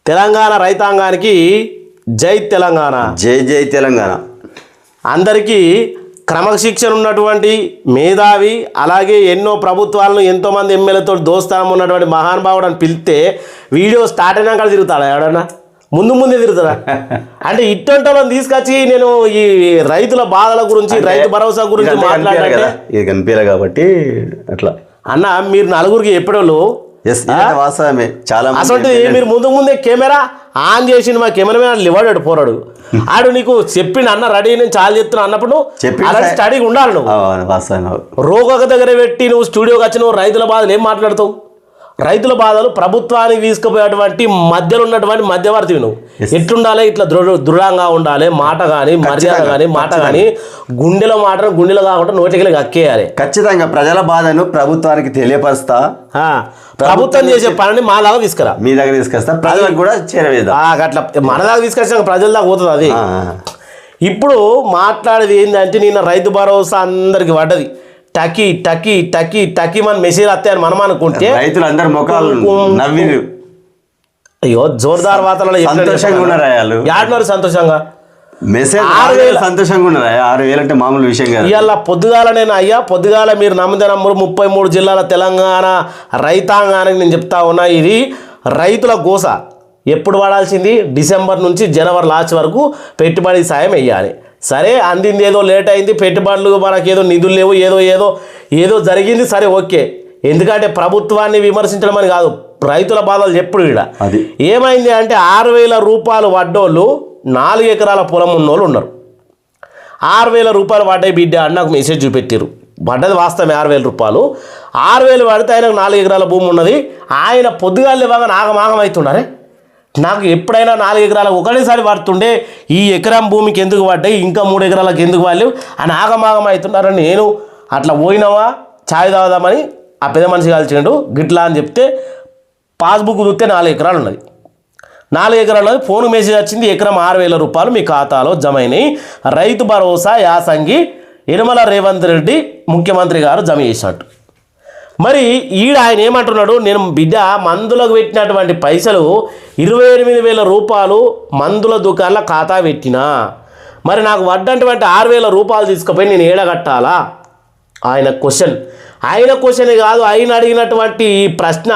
తెలంగాణ రైతాంగానికి జై తెలంగాణ, జై జై తెలంగాణ. అందరికీ క్రమశిక్షణ ఉన్నటువంటి మేధావి, అలాగే ఎన్నో ప్రభుత్వాలను ఎంతోమంది ఎమ్మెల్యేతో దోస్తానం ఉన్నటువంటి మహానుభావుడు అని పిలిస్తే వీడియో స్టార్ట్ అయినాక తిరుగుతాడా ఎవడన్నా? ముందే తిరుగుతారా? అంటే ఇట్టంటే వాళ్ళని తీసుకొచ్చి నేను ఈ రైతుల బాధల గురించి, రైతు భరోసా గురించి మాట్లాడాలి. ఇది కనిపించలే కాబట్టి అట్లా అన్న, మీరు నలుగురికి ఎప్పుడోళ్ళు వాస్తవమే. చాలా అసలు మీరు ముందే కెమెరా ఆన్ చేసి మా కెమెరామెన్ లివాడు పోరాడు ఆడు నీకు చెప్పిండు అన్న రెడీ నేను చాలా చెప్తున్నా అన్నప్పుడు అలాంటి స్టడీగా ఉండాలి. నువ్వు రోగక దగ్గర పెట్టి నువ్వు స్టూడియోకి వచ్చి నువ్వు రైతుల బాధలు ఏం మాట్లాడతావు? రైతుల బాధలు ప్రభుత్వానికి తీసుకుపోయేటువంటి మధ్యలో ఉన్నటువంటి మధ్యవర్తి నువ్వు. ఎట్లుండాలి? ఇట్లా దృఢంగా ఉండాలి. మాట కానీ మర్యాద కానీ మాట కానీ గుండెలో మాటను గుండెలో కాకుండా నోటికి అక్కేయాలి. ఖచ్చితంగా ప్రజల బాధను ప్రభుత్వానికి తెలియపరుస్తా. ప్రభుత్వం చేసే పనిని మా దాకా తీసుకురా, మీ దగ్గర తీసుకొస్తా, ప్రజలకు కూడా చేరవేద్దాం. అట్లా మన దాకా తీసుకొచ్చాక ప్రజల దాకా పోతుంది అది. ఇప్పుడు మాట్లాడేది ఏంటంటే నిన్న రైతు భరోసా అందరికి పడ్డది. టకీ టకీ టకీ టకీ మన మెసేజ్ వస్తాయని మనం అనుకుంటే రైతులు అందరు ముఖాలు నవ్విరు. అయ్యో జోర్దార్ వాతావరణం సంతోషంగా ఉన్నారు. యాడున్నారు సంతోషంగా? మెసేజ్ 6,000 సంతోషంగా ఉన్నారు. 6,000 అంటే మామూలు విషయం కాదు. ఇవాళ పొద్దుగాల నేను పొద్దుగాల మీరు నమ్మితే నమ్మరు 33 జిల్లాల తెలంగాణ రైతాంగానికి నేను చెప్తా ఉన్నా, ఇది రైతుల గోస. ఎప్పుడు పడాల్సింది? డిసెంబర్ నుంచి జనవరి లాస్ట్ వరకు పెట్టుబడి సాయం వేయాలి. సరే, అందింది ఏదో లేట్ అయింది, పెట్టుబడులు మనకేదో నిధులు లేవు, ఏదో జరిగింది, సరే ఓకే. ఎందుకంటే ప్రభుత్వాన్ని విమర్శించడం అని కాదు, రైతుల బాధలు చెప్పుడు. ఇక్కడ ఏమైంది అంటే 6,000 రూపాయలు పడ్డోళ్ళు 4 ఎకరాల పొలం ఉన్నోళ్ళు ఉన్నారు. 6,000 రూపాయలు పడ్డాయి బిడ్డ అని నాకు మెసేజ్ చూపెట్టారు. పడ్డది వాస్తవమే 6,000 రూపాయలు. 6,000 పడితే ఆయనకు 4 ఎకరాల భూమి ఉన్నది. ఆయన పొద్దుగాలే బాగా నాగమాగం అవుతుండే. నాకు ఎప్పుడైనా 4 ఎకరాలకు ఒకటేసారి పడుతుండే, ఈ ఎకరం భూమికి ఎందుకు పడ్డాయి, ఇంకా 3 ఎకరాలకు ఎందుకు వాళ్ళు అని ఆగమాగం అవుతున్నారని నేను అట్లా పోయినావా ఛాయ్ తాగుదామని ఆ పెద్ద మనిషి కలిసిండు. గిట్లా అని చెప్తే పాస్బుక్ చూస్తే 4 ఎకరాలు ఉన్నది. 4 ఎకరాలు ఫోన్ మెసేజ్ వచ్చింది, ఎకరం 6,000 రూపాయలు మీ ఖాతాలో జమ అయినాయి. రైతు భరోసా యాసంగి యనమల రేవంత్ రెడ్డి ముఖ్యమంత్రి గారు జమ చేసినట్టు. మరి ఈడ ఆయన ఏమంటున్నాడు, నేను బిడ్డ మందులకు పెట్టినటువంటి పైసలు 28,000 రూపాయలు మందుల దుకాణాల ఖాతా పెట్టినా, మరి నాకు వడ్డంటువంటి 6,000 రూపాయలు తీసుకుపోయి నేను ఏడగట్టాలా? ఆయన క్వశ్చనే కాదు, ఆయన అడిగినటువంటి ఈ ప్రశ్న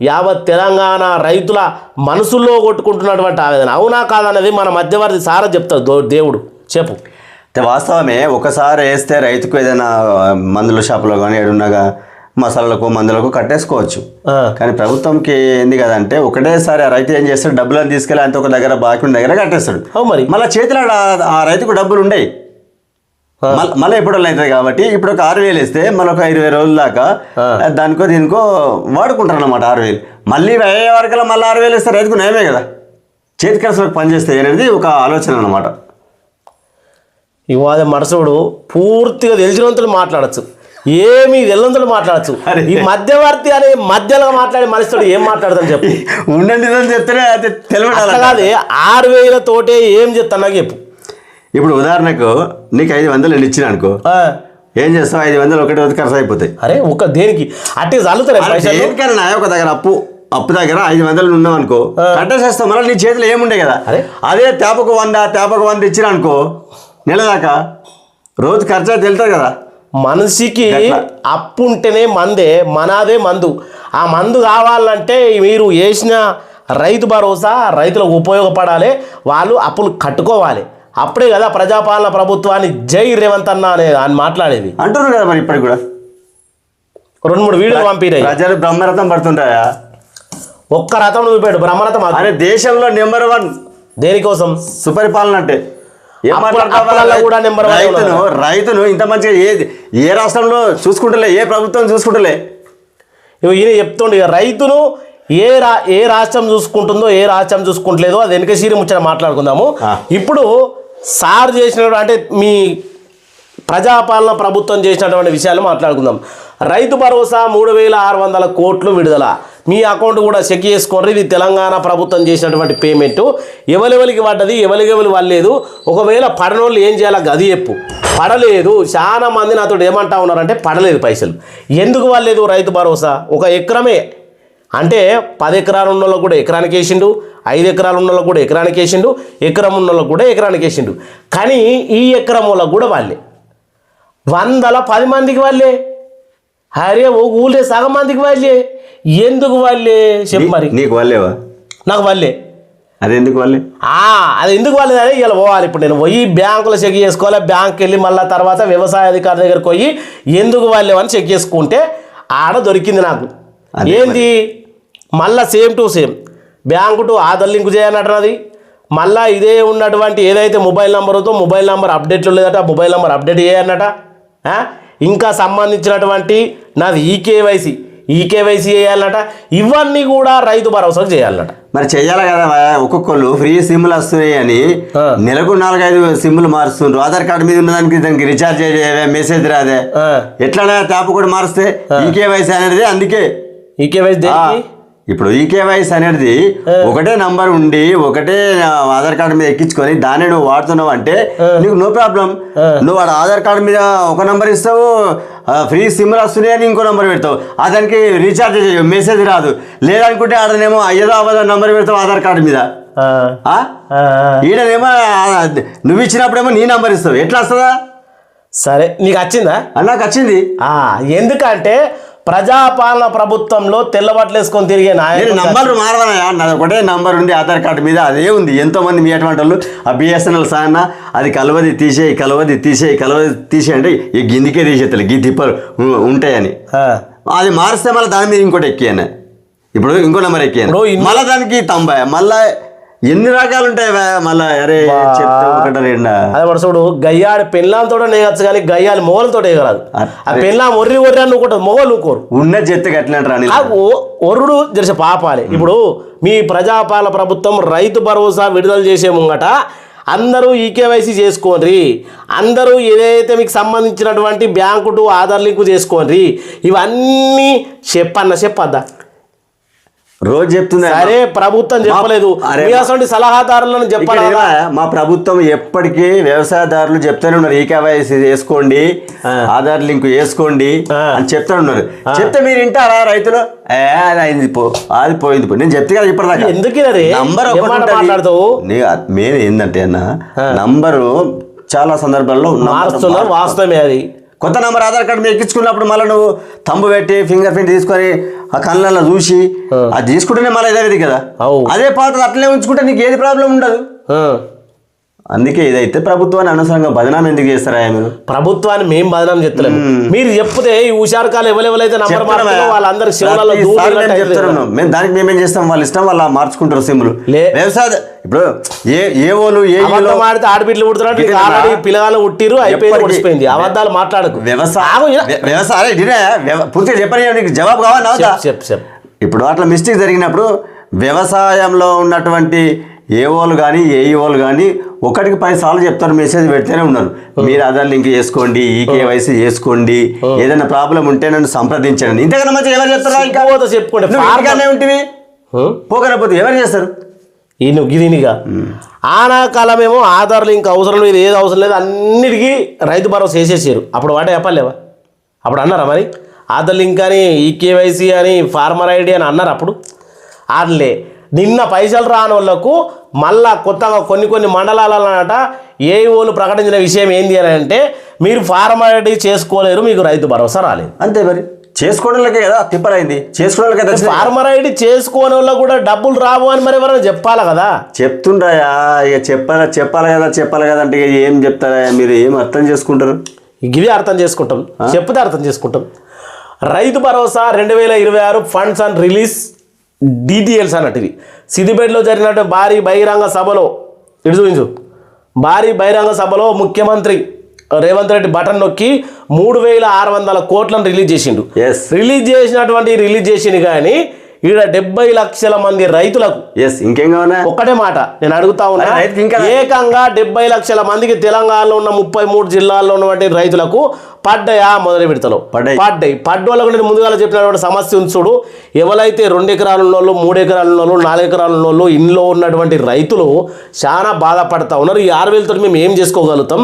యావత్ తెలంగాణ రైతుల మనసుల్లో కొట్టుకుంటున్నటువంటి ఆవేదన. అవునా కాదన్నది మన మధ్యవర్తి సారా చెప్తాడు. దేవుడు చెప్పు. వాస్తవమే. ఒకసారి వేస్తే రైతుకు ఏదైనా మందుల షాపులో కానీ ఏడున్నాగా మసాలాలకు మందులకు కట్టేసుకోవచ్చు. కానీ ప్రభుత్వంకి ఏంది కదంటే ఒకటేసారి ఆ రైతు ఏం చేస్తాడు, డబ్బులను తీసుకెళ్ళి అంత ఒక దగ్గర బాకీ దగ్గర కట్టేస్తాడు. మరి మళ్ళీ చేతిలో ఆ రైతుకు డబ్బులు ఉండయి, మళ్ళీ ఎప్పుడు అవుతుంది. కాబట్టి ఇప్పుడు ఒక 6,000 వేస్తే మళ్ళీ ఒక 20 రోజుల దాకా దానికో దీనికో వాడుకుంటారు అన్నమాట. 6,000 మళ్ళీ అయ్యే వరకల్లా మళ్ళీ 6,000 వేస్తే రైతుకు నయమే కదా, చేతి ఖర్చులకు పనిచేస్తాయి అనేది ఒక ఆలోచన అన్నమాట. ఇవాళ మరసోడు పూర్తిగా తెలిసినంతలు మాట్లాడచ్చు, ఏమి వెళ్ళంతలు మాట్లాడచ్చు. ఈ మధ్యవర్తి అనే మధ్యలో మాట్లాడే మనిషితో ఏం మాట్లాడతాను చెప్పు. ఉండండి చెప్తేనే తెలియదు కాదు. 6,000 తోటే ఏం చెప్తాను నాకు చెప్పు. ఇప్పుడు ఉదాహరణకు నీకు 500 నేను ఇచ్చిన అనుకో, ఏం చేస్తావు? 500 ఒకటి రోజు ఖర్చు అయిపోతాయి. అరే ఒక దేనికి అట్టే చల్లుతారు. దేనికైనా ఒక దగ్గర అప్పు దగ్గర 500 ఉన్నావు అనుకో, కట్టేసేస్తావు. మళ్ళీ నీ చేతిలో ఏముండే కదా. అదే తేపకు 100 ఇచ్చిన అనుకో, నెల దాకా రోజు ఖర్చు అయితే వెళ్తారు కదా. మనిషికి అప్పు ఉంటేనే మందే, మనాదే మందు. ఆ మందు కావాలంటే మీరు వేసిన రైతు భరోసా రైతులకు ఉపయోగపడాలి, వాళ్ళు అప్పులు కట్టుకోవాలి. అప్పుడే కదా ప్రజాపాలన ప్రభుత్వాన్ని జై రేవంత్ అన్న అని మాట్లాడేది. అంటున్నారు కదా. మరి ఇప్పటికి కూడా 2-3 వీడియోలు పంపినాయి. ప్రజలు బ్రహ్మరథం పడుతుంటాయా? ఒక్క రథం చూపాడు బ్రహ్మరథం. అదే దేశంలో నెంబర్ 1 దేనికోసం? సుపరిపాలన అంటే రైతును ఇంత మంచిగా ఏ రాష్ట్రంలో చూసుకుంటలే, ఏ ప్రభుత్వం చూసుకుంటలే. ఈయన చెప్తుండే రైతును ఏ రాష్ట్రం చూసుకుంటుందో, ఏ రాష్ట్రం చూసుకుంటలేదో అది వెనక సీరి ముచ్చట మాట్లాడుకుందాము. ఇప్పుడు సార్ చేసినటువంటి అంటే మీ ప్రజాపాలన ప్రభుత్వం చేసినటువంటి విషయాలు మాట్లాడుకుందాం. రైతు భరోసా 3,600 కోట్లు విడుదల. మీ అకౌంట్ కూడా చెక్ చేసుకోండి. ఇది తెలంగాణ ప్రభుత్వం చేసినటువంటి పేమెంట్. ఎవరెవరికి పడ్డది, ఎవరెవరు వాళ్ళలేదు. ఒకవేళ పడనోళ్ళు ఏం చేయాలి గది చెప్పు. పడలేదు. చాలా మంది నాతో ఏమంటా ఉన్నారంటే పడలేదు పైసలు. ఎందుకు వాళ్ళలేదు? రైతు భరోసా ఒక ఎకరమే అంటే 10 ఎకరాలు ఉన్న వాళ్ళకు కూడా ఎకరానికి వేసిండు, 5 ఎకరాలు ఉన్న వాళ్ళకు కూడా ఎకరానికి వేసిండు, ఎకరం ఉన్న వాళ్ళకు కూడా ఎకరానికి వేసిండు. కానీ ఈ ఎకరం వాళ్ళకు కూడా వాళ్ళే 10 మందికి వాళ్ళే. అరే ఓ ఊళ్ళే సగం మందికి వాళ్ళే. ఎందుకు వాళ్ళే చెప్పు మరి. నీకు వాళ్ళేవా? నాకు వాళ్ళే. అది ఎందుకు వాళ్ళే? అది ఎందుకు వాళ్ళే అని ఇలా పోవాలి. ఇప్పుడు నేను పోయి బ్యాంకులో చెక్ చేసుకోవాలి, బ్యాంక్కి వెళ్ళి మళ్ళీ తర్వాత వ్యవసాయ అధికారి దగ్గరికి పోయి ఎందుకు వాళ్ళేవని చెక్ చేసుకుంటే ఆడ దొరికింది నాకు. ఏంది మళ్ళీ same to same bank to Aadhaar link చేయనట్టున్నది. మళ్ళీ ఇదే ఉన్నటువంటి ఏదైతే మొబైల్ నెంబర్ ఉందో మొబైల్ నెంబర్ అప్డేట్లో లేదట, మొబైల్ నెంబర్ అప్డేట్ చేయన్నట. ఇంకా సంబంధించినటువంటి నాది ఈకేవైసీ చేయాలన్నట. ఇవన్నీ కూడా రైతు భరోసాకు చేయాలన్నట. మరి చెయ్యాలి కదా. ఒక్కొక్కళ్ళు ఫ్రీ సిమ్లు వస్తున్నాయి అని నెలకు 4-5 సిమ్లు మారుస్తుండ్రు. ఆధార్ కార్డు మీద ఉన్నదానికి దానికి రీఛార్జ్ చేయవే, మెసేజ్ రాదే, ఎట్లా ట్యాప్ కూడా మారుస్తే ఈకేవైసీ అనేది. అందుకే ఈకేవైసీ ఇప్పుడు ఈకేవైసీ అనేది ఒకటే నంబర్ ఉండి ఒకటే ఆధార్ కార్డు మీద ఎక్కించుకొని దాన్ని నువ్వు వాడుతున్నావు అంటే నీకు నో ప్రాబ్లం. నువ్వు వాడు ఆధార్ కార్డు మీద ఒక నంబర్ ఇస్తావు, ఫ్రీ సిమ్లు వస్తున్నాయి అని ఇంకో నంబర్ పెడతావు, దానికి రీఛార్జ్ చేయవు, మెసేజ్ రాదు. లేదనుకుంటే ఆడనేమో అయ్యేదో అవ్వదో నంబర్ పెడతావు ఆధార్ కార్డు మీద. ఈడనేమో నువ్వు ఇచ్చినప్పుడేమో నీ నంబర్ ఇస్తావు. ఎట్లా వస్తుందా? సరే నీకు వచ్చిందా? నాకు వచ్చింది. ఎందుకంటే ప్రజాపాలన ప్రభుత్వంలో తెల్లబట్టలు వేసుకొని తిరిగే నాయకులు నంబర్లు మారవనయా. నాది ఒకటే నంబర్ ఉంది ఆధార్ కార్డు మీద, అదే ఉంది. ఎంతోమంది మీ అటువంటి వాళ్ళు ఆ బిఎస్ఎన్ఎల్ సాయన అది కలవది తీసేయి అంటే ఈ గిందికే తీసేస్తారు, గీ తిప్పలు ఉంటాయని. అది మారిస్తే మళ్ళీ దాని మీద ఇంకోటి ఎక్కియాను, ఇప్పుడు ఇంకో నెంబర్ ఎక్కియాను, మళ్ళీ దానికి 90, మళ్ళీ ఎన్ని రకాలు ఉంటాయి మళ్ళీ. అరే అదే చూడు, గయ్యాడి పెళ్ళాంతో నేయచ్చు కానీ గయ్యాలి మొగలతో వేయగలదు. ఆ పెళ్ళాం ఒర్రి అని నువ్వుకుంటుంది, మొగలు నువ్వుకోరు. ఉన్న చెత్త అట్లా ఒర్రుడు జరిసే పాపాలి. ఇప్పుడు మీ ప్రజాపాలన ప్రభుత్వం రైతు భరోసా విడుదల చేసే ముంగట అందరూ ఈకేవైసీ చేసుకోండి, అందరూ ఏదైతే మీకు సంబంధించినటువంటి బ్యాంకు టు ఆధార్ లింకు చేసుకోండి. ఇవన్నీ చెప్పద్దా? రోజు చెప్తుంది. సరే ప్రభుత్వం చెప్పలేదు, సలహాదారులను చెప్పాలి. మా ప్రభుత్వం ఎప్పటికీ వ్యవసాయదారులు చెప్తూనే ఉన్నారు ఈకేవైసీ చేసుకోండి, ఆధార్ లింక్ వేసుకోండి అని చెప్తూనే ఉన్నారు. చెప్తే మీరు వింటారా రైతులు? అది పోయింది. నేను చెప్తే కదా ఇప్పటిదాకా. ఎందుకు నంబర్ మాట్లాడతావు? మెయిన్ ఏంటంటే అన్న, నంబరు చాలా సందర్భాల్లో వాస్తవమే. అది కొత్త నెంబర్ ఆధార్ కార్డు మీద ఎక్కించుకున్నప్పుడు మళ్ళీ నువ్వు తంబు పెట్టి ఫింగర్ ప్రింట్ తీసుకొని ఆ కళ్ళల్లో చూసి అది తీసుకుంటేనే మళ్ళీ ఇదే కదా. అదే పాత అట్లనే ఉంచుకుంటే నీకు ఏది ప్రాబ్లం ఉండదు. అందుకే ఇదైతే ప్రభుత్వాన్ని అనవసరంగా బదనాం ఎందుకు చేస్తారా మీరు? ప్రభుత్వాన్ని మేము బదనాం చెప్తలేము. మీరు చెప్తే ఈ హుషారుకాలు ఎవరెవరైతే వాళ్ళందరూ చెప్తున్నాం. మేము దానికి మేమేం చేస్తాం, వాళ్ళ ఇష్టం వాళ్ళు మార్చుకుంటారు సిమ్లు. వ్యవసాయ ఇప్పుడు మాడితే ఆడబిడ్డలు పుడుతున్నారు, పిల్లగాళ్ళు పుట్టిరు, అయిపోయింది. అబద్ధాలు మాట్లాడకు. పూర్తిగా చెప్పని నీకు జవాబు కావాలి. ఇప్పుడు అట్లా మిస్టేక్ జరిగినప్పుడు వ్యవసాయంలో ఉన్నటువంటి ఏఓలు కానీ ఏఈఓలు కానీ ఒకటికి 10 సార్లు చెప్తారు, మెసేజ్ పెడితేనే ఉన్నారు. మీరు ఆధార్ లింక్ చేసుకోండి, ఈకేవైసీ చేసుకోండి, ఏదైనా ప్రాబ్లం ఉంటే నన్ను సంప్రదించండి. ఇంతకన్నా మంచి ఎవరు చెప్తారు? చెప్పుకోండి ఉంటుంది పోకపోతే ఎవరు చేస్తారు? దీనిగా ఆనాకాలమేమో ఆధార్ లింక్ అవసరం లేదు, ఏది అవసరం లేదు, అన్నిటికీ రైతు భరోసా వేసేసారు. అప్పుడు వాటే చెప్పలేవా? అప్పుడు అన్నారా మరి? ఆధార్ లింక్ అని, ఈకేవైసీ అని, ఫార్మర్ ఐడి అని అన్నారు. అప్పుడు ఆడలే. నిన్న పైసలు రాని వాళ్ళకు మళ్ళా కొత్తగా కొన్ని మండలాలన్నట ఏఈఓలు ప్రకటించిన విషయం ఏంటి అని అంటే, మీరు ఫార్మర్ ఐడి చేసుకోలేరు, మీకు రైతు భరోసా రాలేదు. అంతే మరి. చేసుకోవడానికే కదా తిప్పలైంది. చేసుకోవడానికి ఫార్మర్ ఐడి చేసుకోని వాళ్ళకు కూడా డబ్బులు రావు అని మరి ఎవరైనా చెప్పాలి కదా. చెప్తుండ్రాయా? ఇక చెప్పాలి కదా అంటే ఏం చెప్తారా? మీరు ఏం అర్థం చేసుకుంటారు? ఇది అర్థం చేసుకుంటాం, చెప్తే అర్థం చేసుకుంటాం. Rythu Bharosa 2026 funds and release details అన్నట్టు ఇది సిద్దిపేటలో జరిగినట్టు భారీ బహిరంగ సభలో భారీ బహిరంగ సభలో ముఖ్యమంత్రి రేవంత్ రెడ్డి బటన్ నొక్కి 3600 కోట్లను రిలీజ్ చేసిండు. రిలీజ్ చేసింది కానీ ఈడ 70 లక్షల మంది రైతులకు ఇంకేం కావాలా? ఒక్కటే మాట నేను అడుగుతా ఉన్నా, ఏకంగా 70 లక్షల మందికి తెలంగాణలో ఉన్న 33 జిల్లాల్లో ఉన్నటువంటి రైతులకు పడ్డాయా? మొదలు విడతలో పడ్డోళ్ళకు నేను ముందుగా చెప్పినటువంటి సమస్య ఉంది చూడు. ఎవరైతే 2 ఎకరాలు ఉన్నోళ్ళు, 3 ఎకరాలు ఉన్నోళ్ళు, 4 ఎకరాలు ఉన్నోళ్ళు ఇంట్లో ఉన్నటువంటి రైతులు చాలా బాధపడతా ఉన్నారు. ఈ 6000తో మేము ఏం చేసుకోగలుగుతాం?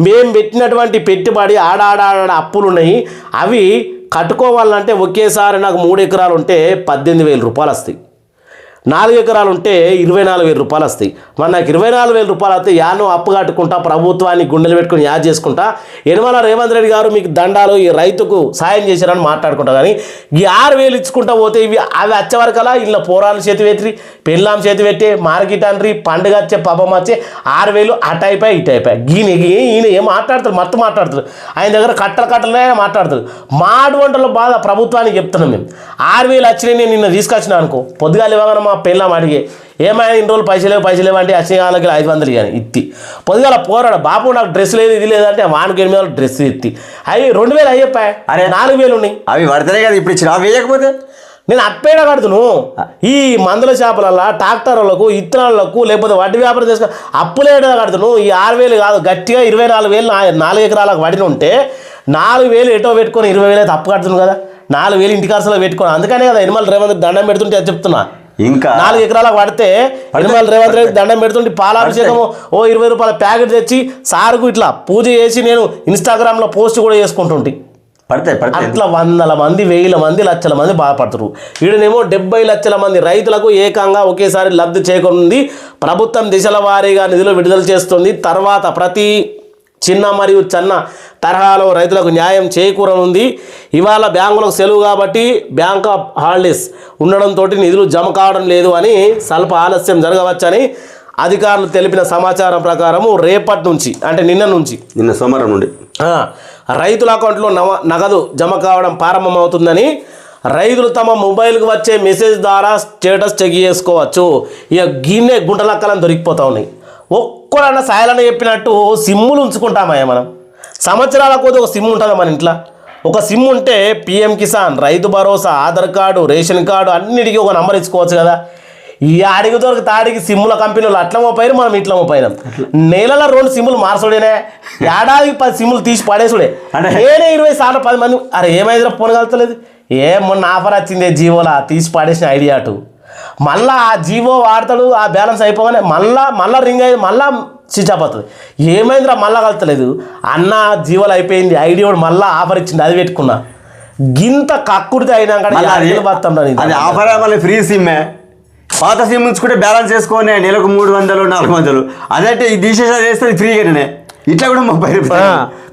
మేము పెట్టినటువంటి పెట్టుబడి ఆడ అప్పులు ఉన్నాయి, అవి కట్టుకోవాలంటే ఒకేసారి నాకు 3 ఎకరాలు ఉంటే 18,000 రూపాయలు వస్తాయి, 4 ఎకరాలు ఉంటే 24,000 రూపాయలు వస్తాయి. మరి నాకు 24,000 రూపాయలు వస్తే యాను అప్పు కట్టుకుంటా, ప్రభుత్వాన్ని గుండెలు పెట్టుకుని యాద్ చేసుకుంటా, యనమల రేవంత్ రెడ్డి గారు మీకు దండాలు, ఈ రైతుకు సాయం చేశారని మాట్లాడుకుంటా. కానీ ఈ 6,000 ఇచ్చుకుంటా పోతే అవి వచ్చేవరకలా ఇలా పోరాలు చేతి పెట్టి, పెళ్ళాం చేతి పెట్టి, మార్కెట్ అనరి, పండుగ వచ్చే పాపం వచ్చే 6,000 అటు అయిపోయి ఇటు అయిపోయి. ఈయన ఏం మాట్లాడతారు, మత్తు మాట్లాడతారు, ఆయన దగ్గర కట్టలే మాట్లాడతారు. మాడు వంటల బాధ ప్రభుత్వానికి చెప్తున్నాం మేము. 6,000 వచ్చినాయి, నేను నిన్న తీసుకొచ్చినా అనుకో, పొద్దుగాలు ఇవ్వగానే మా పెళ్ళాం అడిగే ఏమైనా ఇన్ని రోజులు పైసలు లేవు అంటే వచ్చిన వాళ్ళకి 500 కానీ ఇత్తి పొద్దుగాల పోరాడు, బాబు నాకు డ్రెస్ లేదు ఇది లేదంటే వానికి 8,000 డ్రెస్ ఇత్తి అవి 2,000 అయ్యప్పాయి. అరే 4,000 ఉన్నాయి, అవి పడతాయి కదా ఇప్పుడు ఇచ్చిన, అవి వేయకపోతే నేను అప్పేడ కడుతును. ఈ మందుల షాపులలో, ట్రాక్టర్లకు, ఇత్తనాలకు, లేకపోతే వడ్డీ వ్యాపారం చేసుకుని అప్పులేడ కడుతును. ఈ 6,000 కాదు, గట్టిగా 24,000 4 ఎకరాలకు వడిన ఉంటే 4,000 ఎటో పెట్టుకొని 20,000 అయితే అప్పు కడుతున్నాను కదా, 4,000 ఇంటి ఖర్చులో పెట్టుకొని. అందుకనే కదా యనమల రేవంత్ దండం పెడుతుంటే అది చెప్తున్నా. ఇంకా 4 ఎకరాలకు పడితే యనమల రేవంత్ రెడ్డి దండం పెడుతుంటే పాలాభిషేకము 20 రూపాయల ప్యాకెట్ తెచ్చి సారుకు ఇట్లా పూజ చేసి నేను ఇన్స్టాగ్రామ్లో పోస్ట్ కూడా చేసుకుంటుంటే పడతాయి. అట్లా 100 మంది, 1000 మంది, లక్షల మంది బాధపడుతున్నారు. ఈడనేమో 70 లక్షల మంది రైతులకు ఏకంగా ఒకేసారి లబ్ధి చేకూరింది. ప్రభుత్వం దిశల వారీగా నిధులు విడుదల చేస్తుంది. తర్వాత ప్రతి చిన్న మరియు చిన్న తరహాలో రైతులకు న్యాయం చేకూరనుంది. ఇవాళ బ్యాంకులకు సెలవు కాబట్టి బ్యాంక్ ఆఫ్ హాలిడేస్ ఉండడంతో నిధులు జమ కావడం లేదు అని స్వల్ప ఆలస్యం జరగవచ్చని అధికారులు తెలిపిన సమాచారం ప్రకారము రేపటి నుంచి అంటే నిన్న సోమవారం నుండి రైతుల అకౌంట్లో నగదు జమ కావడం ప్రారంభమవుతుందని రైతులు తమ మొబైల్కి వచ్చే మెసేజ్ ద్వారా స్టేటస్ చెక్ చేసుకోవచ్చు. ఇక గిన్నె గుంటలక్కలని దొరికిపోతా ఉన్నాయి. ఒక్కడన్నా సాయలన్న చెప్పినట్టు సిమ్ములు ఉంచుకుంటామయ్యా మనం. సంవత్సరాల కొద్ది ఒక సిమ్ ఉంటుందా మన ఇంట్లో? ఒక సిమ్ ఉంటే PM Kisan, Rythu Bharosa, Aadhaar card, ration card అన్నిటికీ ఒక నంబర్ ఇచ్చుకోవచ్చు కదా. ఈ ఆడికి దొరికి తాడికి సిమ్ముల కంపెనీలు అట్లా మోపోయారు, మనం ఇట్లా మోపోయినాం. నెలలో 2 సిమ్ములు మార్చుడేనే, ఏడాదికి 10 సిమ్ములు తీసి పడేసుడే. నేనే 20 సార్లు 10 మంది అరే ఏమైందిరా పోనగలుగుతలేదు, మొన్న ఆఫర్ వచ్చింది జియోలా తీసి పడేసిన ఐడియా అటు. మళ్ళీ ఆ జియో వాడతాడు, ఆ బ్యాలెన్స్ అయిపోగానే మళ్ళీ రింగ్ అయ్యి మళ్ళీ స్విచ్ ఆఫ్ అవుతుంది. ఏమైందిరా మళ్ళీ కలుతలేదు అన్న, జియోలు అయిపోయింది, ఐడియా మళ్ళీ ఆఫర్ ఇచ్చింది అది పెట్టుకున్నా. గింత కక్కుడితే అయినా అది ఆఫర్ మళ్ళీ ఫ్రీ సిమ్మే. పాత సిమ్ ఉంచుకుంటే బ్యాలెన్స్ చేసుకొని నెలకు 300 400, అదంటే ఈ తీసేసా చేస్తే ఫ్రీగానే. ఇట్లా కూడా 30 రూపాయలు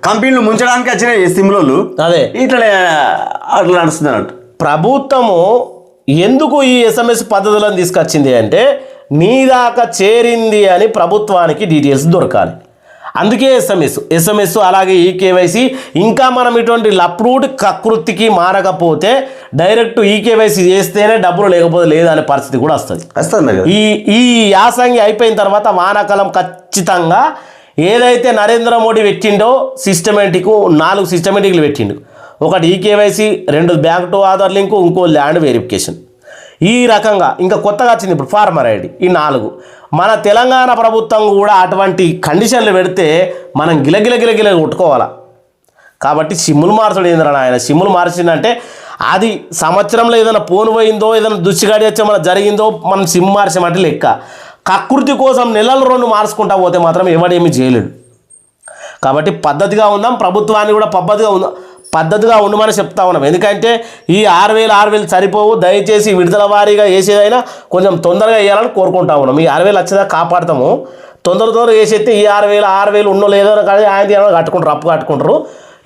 కంపెనీలు ముంచడానికి వచ్చినాయి సిమ్లు. అదే ఇట్లా అట్లా నడుస్తుంది అన్నట్టు. ప్రభుత్వము ఎందుకు ఈ SMS పద్ధతులను తీసుకొచ్చింది అంటే నీ దాకా చేరింది అని ప్రభుత్వానికి డీటెయిల్స్ దొరకాలి. అందుకే ఎస్ఎంఎస్ అలాగే ఈకేవైసీ. ఇంకా మనం ఇటువంటి లప్రూట్ కకృతికి మారకపోతే డైరెక్ట్ ఈకేవైసీ చేస్తేనే డబ్బులు లేకపోతే లేదనే పరిస్థితి కూడా వస్తుంది. ఈ యాసంగి అయిపోయిన తర్వాత వానాకాలం ఖచ్చితంగా ఏదైతే నరేంద్ర మోడీ పెట్టిండో 4 సిస్టమేటిక్లు పెట్టిండు. ఒకటి eKYC, 2 bank to Aadhaar link, ఇంకో ల్యాండ్ వెరిఫికేషన్. ఈ రకంగా ఇంకా కొత్తగా వచ్చింది ఇప్పుడు ఫార్మర్ ఐడి. ఈ 4 మన తెలంగాణ ప్రభుత్వం కూడా అటువంటి కండిషన్లు పెడితే మనం గిలగిల కొట్టుకోవాలా. కాబట్టి సిమ్ములు మార్చడం ఏంద్రా ఆయన, సిమ్ములు మార్చిందంటే అది సంవత్సరంలో ఏదైనా ఫోన్ పోయిందో, ఏదైనా దుచ్చిగాడి వచ్చే మన జరిగిందో మనం సిమ్ మార్చామంటే లెక్క. కకృతి కోసం నెలలు 2 మార్చుకుంటా పోతే మాత్రం ఎవడేమీ చేయలేడు. కాబట్టి పద్ధతిగా ఉందాం, ప్రభుత్వాన్ని కూడా పద్ధతిగా ఉండమని చెప్తా ఉన్నాం. ఎందుకంటే ఈ 6,000 సరిపోవు. దయచేసి విడుదల వారీగా వేసేదైనా కొంచెం తొందరగా వేయాలని కోరుకుంటా ఉన్నాం. ఈ 6,000 వచ్చేదా కాపాడతాము. తొందర వేసేస్తే ఈ 6,000 ఉన్నో లేదో కానీ ఆయన కట్టుకుంటారు, అప్పు కట్టుకుంటారు.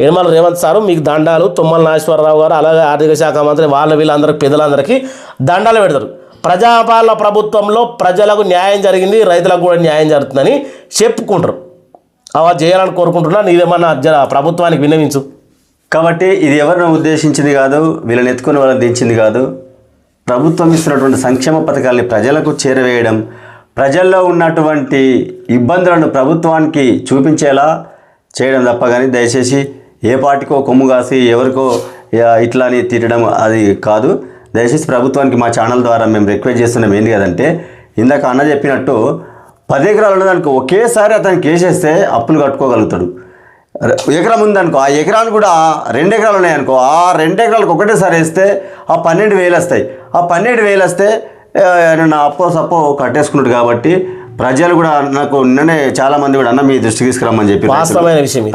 యనమల రేవంత్ సారు మీకు దండాలు. తుమ్మల నాగేశ్వరరావు గారు అలాగే ఆర్థిక శాఖ మంత్రి వీళ్ళందరికీ పెద్దలందరికీ దండాలు పెడతారు. ప్రజాపాలన ప్రభుత్వంలో ప్రజలకు న్యాయం జరిగింది, రైతులకు కూడా న్యాయం జరుగుతుందని చెప్పుకుంటారు. అలా చేయాలని కోరుకుంటున్నా. నీదేమన్నా ప్రభుత్వానికి విన్నవించు. కాబట్టి ఇది ఎవరిని ఉద్దేశించింది కాదు, వీళ్ళని ఎత్తుకుని వాళ్ళని దించింది కాదు. ప్రభుత్వం ఇస్తున్నటువంటి సంక్షేమ పథకాల్ని ప్రజలకు చేరవేయడం, ప్రజల్లో ఉన్నటువంటి ఇబ్బందులను ప్రభుత్వానికి చూపించేలా చేయడం తప్ప కానీ దయచేసి ఏ పార్టీకో కొమ్ము కాసి ఎవరికో ఇట్లా అని తిట్టడం అది కాదు. దయచేసి ప్రభుత్వానికి మా ఛానల్ ద్వారా మేము రిక్వెస్ట్ చేస్తున్నాం. ఏంటి కదంటే ఇందాక అన్న చెప్పినట్టు 10 ఎకరాలు ఉన్నదానికి ఒకేసారి అతనికి వేసేస్తే అప్పులు కట్టుకోగలుగుతాడు. ఎకరం ఉందనుకో, ఆ ఎకరాలు కూడా 2 ఎకరాలు ఉన్నాయనుకో, ఆ 2 ఎకరాలకు ఒకటేసారి వేస్తే ఆ 12,000 వస్తాయి. ఆ 12,000 వస్తే నా అప్పో కట్టేసుకున్నాడు. కాబట్టి ప్రజలు కూడా నాకు నిన్ననే చాలామంది కూడా అన్న మీ దృష్టికి తీసుకురమ్మని చెప్పి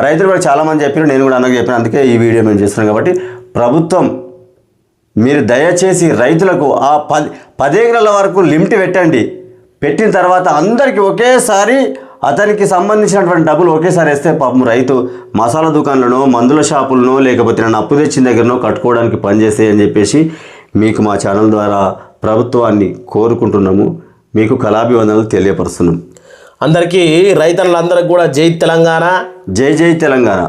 రైతులు కూడా చాలామంది చెప్పారు, నేను కూడా అన్నకు చెప్పాను. అందుకే ఈ వీడియో మేము చేస్తున్నాం. కాబట్టి ప్రభుత్వం మీరు దయచేసి రైతులకు ఆ 10 ఎకరాల వరకు లిమిట్ పెట్టండి. పెట్టిన తర్వాత అందరికీ ఒకేసారి అతనికి సంబంధించినటువంటి డబ్బులు ఒకేసారి వేస్తే పాపం రైతు మసాలా దుకాణాలను, మందుల షాపులను, లేకపోతే నన్ను అప్పు తెచ్చిన దగ్గరనో కట్టుకోవడానికి పనిచేస్తాయి అని చెప్పేసి మీకు మా ఛానల్ ద్వారా ప్రభుత్వాన్ని కోరుకుంటున్నాము. మీకు కళాభివందనలు తెలియపరుస్తున్నాం. అందరికీ రైతన్నులందరికీ కూడా జై తెలంగాణ, జై జై తెలంగాణ.